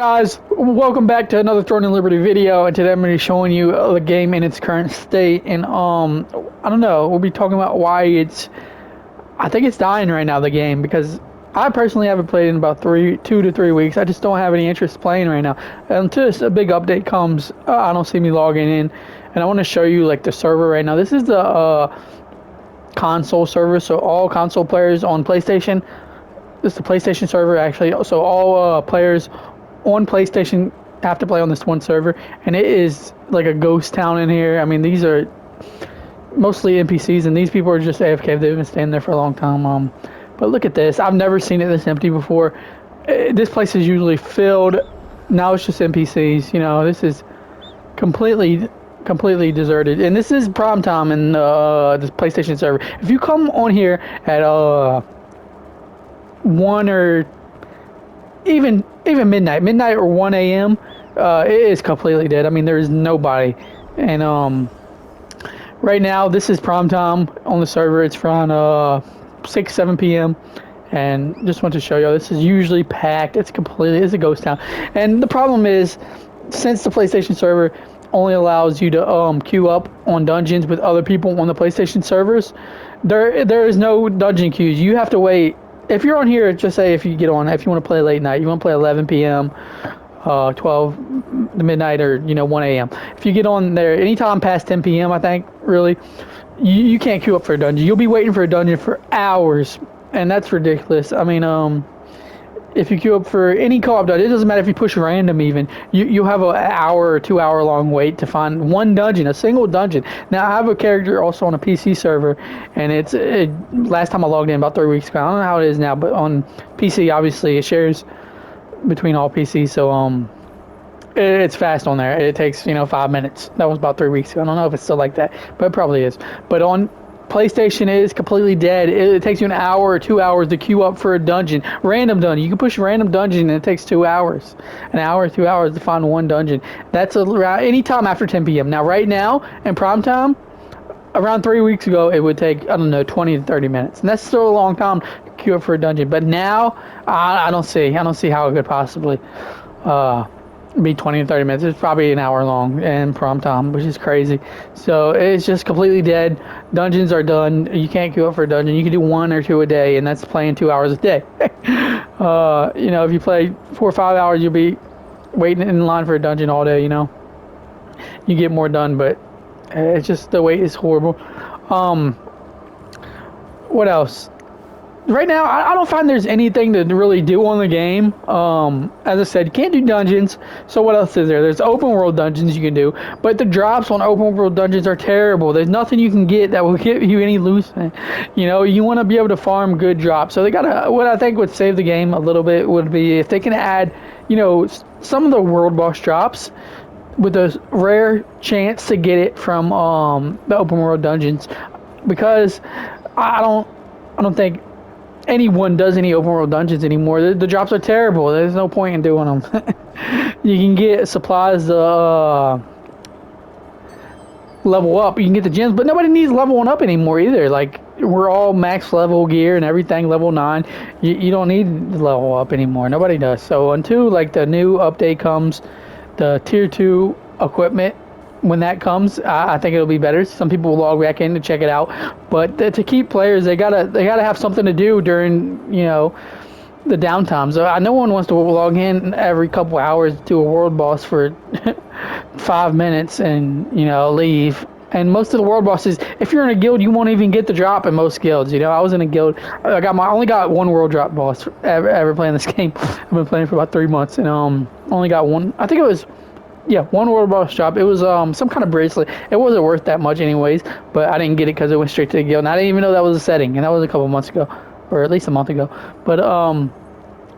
Guys, welcome back to another Throne and Liberty video, and today I'm going to be showing you the game in its current state. And I don't know, we'll be talking about why I think it's dying right now, the game, because I personally haven't played in about 2 to 3 weeks. I just don't have any interest playing right now until a big update comes. I don't see me logging in, and I want to show you like the server right now. This is the console server, so all console players on PlayStation. This is the PlayStation server actually, so all players on PlayStation have to play on this one server, and it is like a ghost town in here. I mean, these are mostly NPCs, and these people are just AFK. They've been staying there for a long time. But look at this. I've never seen it this empty before. This place is usually filled. Now it's just NPCs. You know, this is completely deserted, and this is prime time in this PlayStation server. If you come on here at 1 or even midnight or 1 a.m., it is completely dead. I mean, there is nobody. And right now this is prime time on the server. It's around 7 p.m. and just want to show you, this is usually packed. It's a ghost town. And the problem is, since the PlayStation server only allows you to queue up on dungeons with other people on the PlayStation servers, there is no dungeon queues. You have to wait. If you're on here, just say if you get on, if you want to play late night, you want to play 11 p.m., 12 midnight, or 1 a.m. If you get on there anytime past 10 p.m., I think, really, you can't queue up for a dungeon. You'll be waiting for a dungeon for hours, and that's ridiculous. I mean, if you queue up for any co-op dungeon, it doesn't matter if you push random even, you'll have an hour or 2 hour long wait to find one dungeon, a single dungeon. Now, I have a character also on a PC server, and last time I logged in about 3 weeks ago. I don't know how it is now, but on PC, obviously, it shares between all PCs, so it's fast on there. It takes 5 minutes. That was about 3 weeks ago. I don't know if it's still like that, but it probably is. But on PlayStation, it is completely dead. It takes you an hour or 2 hours to queue up for a dungeon. Random dungeon. You can push a random dungeon and it takes 2 hours. An hour or 2 hours to find one dungeon. That's around any time after 10 p.m. Now, right now, in prime time, around 3 weeks ago, it would take, I don't know, 20 to 30 minutes. And that's still a long time to queue up for a dungeon. But now, I don't see how it could possibly be 20 to 30 minutes. It's probably an hour long in prime time, which is crazy. So it's just completely dead. Dungeons are done. You can't queue up for a dungeon. You can do 1 or 2 a day, and that's playing 2 hours a day. If you play 4 or 5 hours, you'll be waiting in line for a dungeon all day. You get more done, but it's just, the wait is horrible. What else? Right now, I don't find there's anything to really do on the game. As I said, you can't do dungeons. So what else is there? There's open world dungeons you can do, but the drops on open world dungeons are terrible. There's nothing you can get that will give you any loot. You want to be able to farm good drops. So they gotta. What I think would save the game a little bit would be if they can add, some of the world boss drops with a rare chance to get it from the open world dungeons, because I don't think anyone does any open world dungeons anymore. The drops are terrible. There's no point in doing them. You can get supplies to level up. You can get the gems, but nobody needs leveling up anymore either. Like, we're all max level gear and everything, level 9. You don't need to level up anymore. Nobody does. So until like the new update comes, the tier 2 equipment, when that comes, I think it'll be better. Some people will log back in to check it out, but to keep players, they gotta have something to do during the downtime. So no one wants to log in every couple hours to a world boss for 5 minutes and leave. And most of the world bosses, if you're in a guild, you won't even get the drop in most guilds. I was in a guild. I only got one world drop boss ever playing this game. I've been playing for about 3 months, and only got one. I think it was. Yeah, one world boss drop. It was some kind of bracelet. It wasn't worth that much anyways, but I didn't get it because it went straight to the guild. And I didn't even know that was a setting, and that was a couple months ago, or at least a month ago. But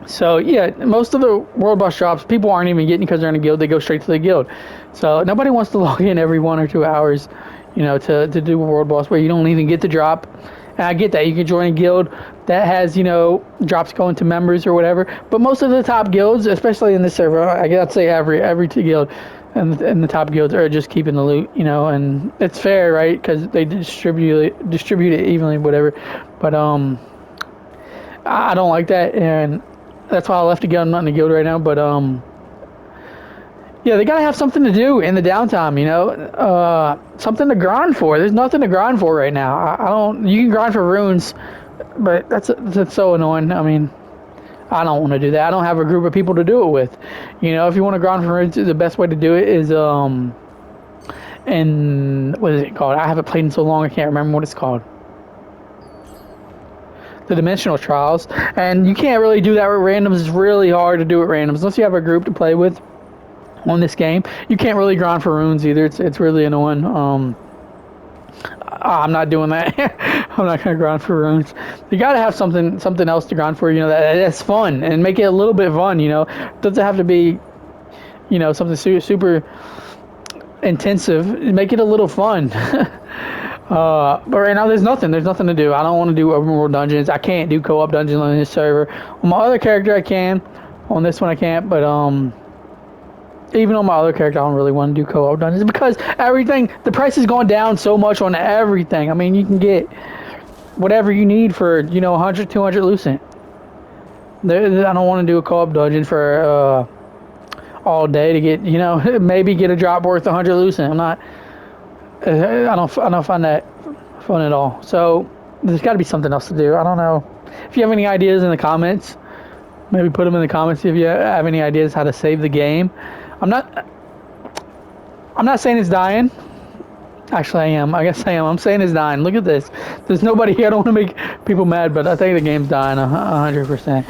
so yeah, most of the world boss drops people aren't even getting because they're in a guild. They go straight to the guild. So nobody wants to log in every 1 or 2 hours, to do a world boss where you don't even get the drop. And I get that. You can join a guild that has, drops going to members or whatever. But most of the top guilds, especially in this server, I'd say every guild and the top guilds are just keeping the loot, and it's fair, right? Because they distribute it evenly, whatever. But I don't like that, and that's why I left the guild. I'm not in the guild right now, but Yeah, they gotta have something to do in the downtime, you know, something to grind for. There's nothing to grind for right now. I don't. You can grind for runes, but that's so annoying. I mean, I don't want to do that. I don't have a group of people to do it with. You know, if you want to grind for runes, the best way to do it is and what is it called? I haven't played in so long, I can't remember what it's called. The dimensional trials, and you can't really do that with randoms. It's really hard to do with randoms unless you have a group to play with on this game. You can't really grind for runes either. It's really annoying. I'm not doing that. I'm not gonna grind for runes. You gotta have something else to grind for. You know that's fun and make it a little bit fun. You know, it doesn't have to be, you know, something super intensive. Make it a little fun. But right now there's nothing to do. I don't want to do open world dungeons. I can't do co-op dungeons on this server. On my other character I can. On this one I can't. But even on my other character I don't really want to do co-op dungeons because the price has gone down so much on everything. I mean, you can get whatever you need for, you know, 100, 200 lucent. I don't want to do a co-op dungeon for all day to get, you know, maybe get a drop worth 100 lucent. I don't find that fun at all. So there's got to be something else to do. I don't know. If you have any ideas in the comments, maybe put them in the comments if you have any ideas how to save the game. I'm not saying it's dying. Actually, I am. I guess I am. I'm saying it's dying. Look at this. There's nobody here. I don't want to make people mad, but I think the game's dying 100%.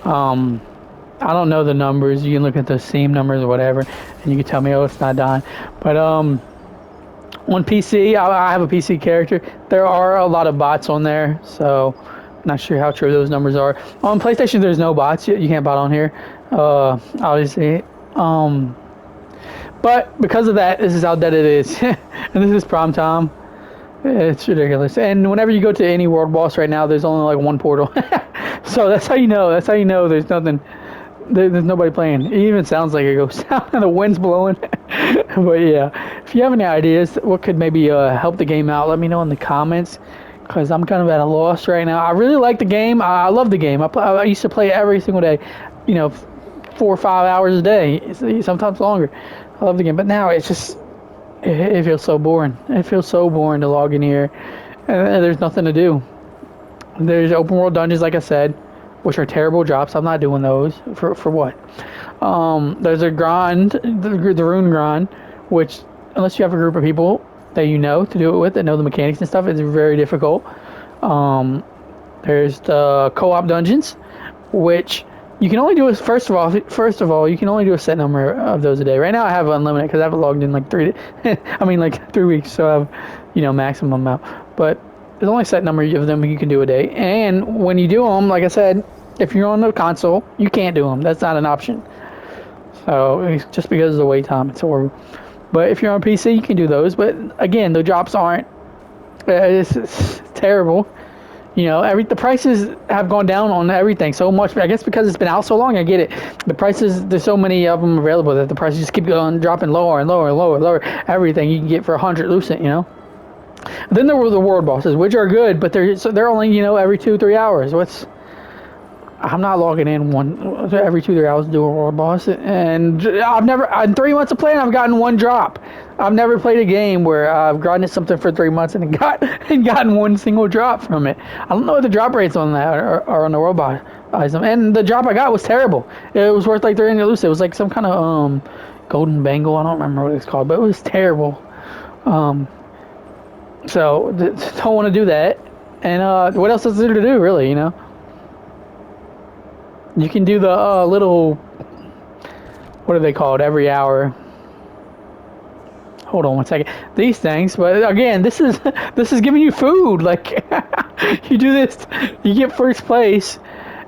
I don't know the numbers. You can look at the Steam numbers or whatever, and you can tell me, oh, it's not dying. But on PC, I have a PC character. There are a lot of bots on there, so I'm not sure how true those numbers are. On PlayStation, there's no bots. You can't bot on here, obviously. But because of that, this is how dead it is. And this is prom time. It's ridiculous. And whenever you go to any world boss right now, there's only like one portal. So that's how you know. That's how you know there's nothing. There's nobody playing. It even sounds like it goes down and the wind's blowing. But yeah, if you have any ideas what could maybe help the game out, let me know in the comments, because I'm kind of at a loss right now. I really like the game. I love the game. I used to play it every single day, you know, 4 or 5 hours a day, sometimes longer. I love the game, but now it's just, it feels so boring. It feels so boring to log in here, and there's nothing to do. There's open world dungeons, like I said, which are terrible drops. I'm not doing those. For what? There's a grind, the rune grind, which, unless you have a group of people that you know to do it with, that know the mechanics and stuff, it's very difficult. There's the co-op dungeons, which you can only do first of all, you can only do a set number of those a day. Right now I have unlimited because I haven't logged in like 3 weeks, so I have, you know, maximum amount. But there's only a set number of them you can do a day. And when you do them, like I said, if you're on the console, you can't do them. That's not an option. So it's just because of the wait time, it's horrible. But if you're on PC, you can do those. But again, the drops aren't. It's terrible. You know, the prices have gone down on everything so much. I guess because it's been out so long, I get it. The prices, there's so many of them available that the prices just keep going, dropping lower and lower and lower and lower. Everything you can get for 100 lucent, you know. Then there were the world bosses, which are good, but they're only, you know, every 2-3 hours. I'm not logging in every 2-3 hours to do a world boss, and in 3 months of playing, I've gotten one drop. I've never played a game where I've grinded something for 3 months and gotten one single drop from it. I don't know what the drop rates on that are on the world boss item, and the drop I got was terrible. It was worth like 300 lucent. It was like some kind of golden bangle. I don't remember what it's called, but it was terrible. So don't want to do that. And what else is there to do, really? You know. You can do the little, what are they called, every hour. Hold on one second. These things, but again, this is giving you food. Like, you do this, you get first place,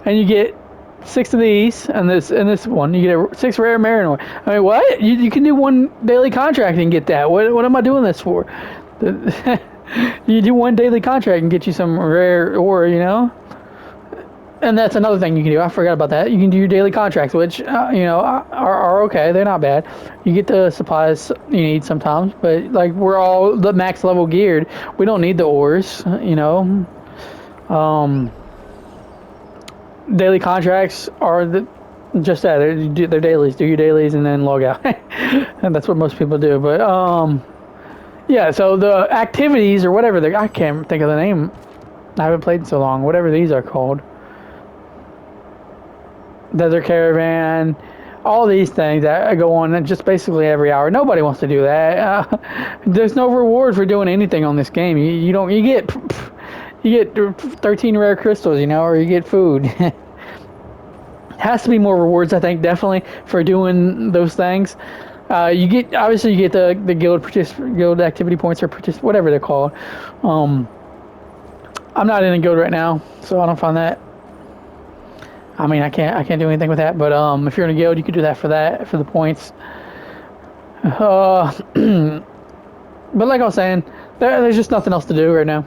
and you get 6 of these, and this one, you get 6 rare Marinor. I mean, what? You can do 1 daily contract and get that. What am I doing this for? You do 1 daily contract and get you some rare ore, you know? And that's another thing you can do. I forgot about that. You can do your daily contracts, which, you know, are okay. They're not bad. You get the supplies you need sometimes, but, like, we're all the max level geared. We don't need the ores, you know. Daily contracts are Just that, they do their dailies, do your dailies, and then log out. And that's what most people do. But yeah. So the activities or whatever I can't think of the name. I haven't played in so long. Whatever these are called, Desert Caravan, all these things that go on just basically every hour. Nobody wants to do that. There's no reward for doing anything on this game. You don't. You get 13 rare crystals, you know, or you get food. Has to be more rewards, I think, definitely for doing those things. You get obviously you get the guild activity points or whatever they're called. I'm not in a guild right now, so I don't find that. I mean, I can't do anything with that. But if you're in a guild, you could do that for the points. But like I was saying, there's just nothing else to do right now.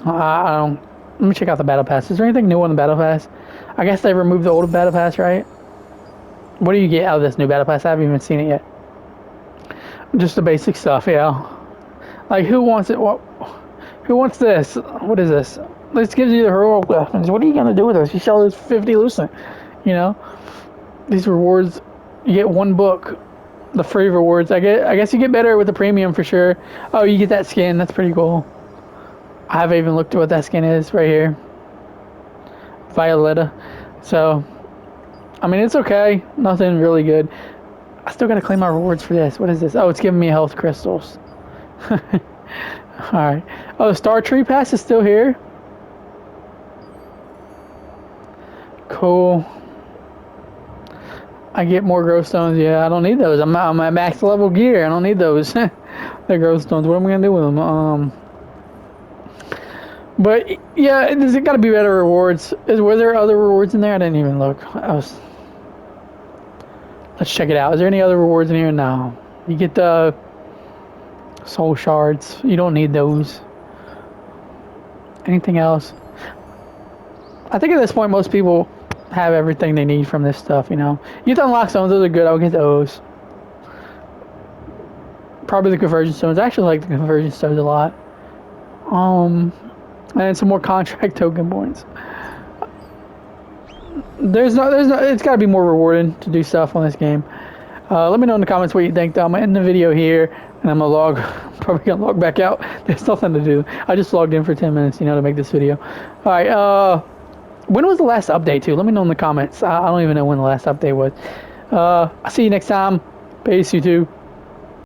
I don't. Let me check out the battle pass. Is there anything new on the battle pass? I guess they removed the old battle pass, right? What do you get out of this new battle pass? I haven't even seen it yet. Just the basic stuff, yeah. Like, who wants it? Who wants this? What is this? This gives you the heroic weapons. What are you gonna do with this? You sell this 50 lucent. You know, these rewards. You get one book. The free rewards. I guess you get better with the premium for sure. Oh, you get that skin. That's pretty cool. I haven't even looked at what that skin is right here. Violetta. So, I mean, it's okay. Nothing really good. I still gotta claim my rewards for this. What is this? Oh, it's giving me health crystals. Alright. Oh, the Star Tree Pass is still here. Cool. I get more growth stones. Yeah, I don't need those. I'm at max level gear. I don't need those. The growth stones. What am I gonna do with them? But yeah, there's got to be better rewards. Were there other rewards in there? I didn't even look. Let's check it out. Is there any other rewards in here? No. You get the soul shards. You don't need those. Anything else? I think at this point most people have everything they need from this stuff. You know, you can unlock stones. Those are good. I'll get those. Probably the conversion stones. I actually like the conversion stones a lot. And some more contract token points. There's no. It's got to be more rewarding to do stuff on this game. Let me know in the comments what you think. Though I'm gonna end the video here, and I'm gonna log. Probably gonna log back out. There's nothing to do. I just logged in for 10 minutes, you know, to make this video. All right. When was the last update to? Let me know in the comments. I don't even know when the last update was. I'll see you next time. Peace, you two.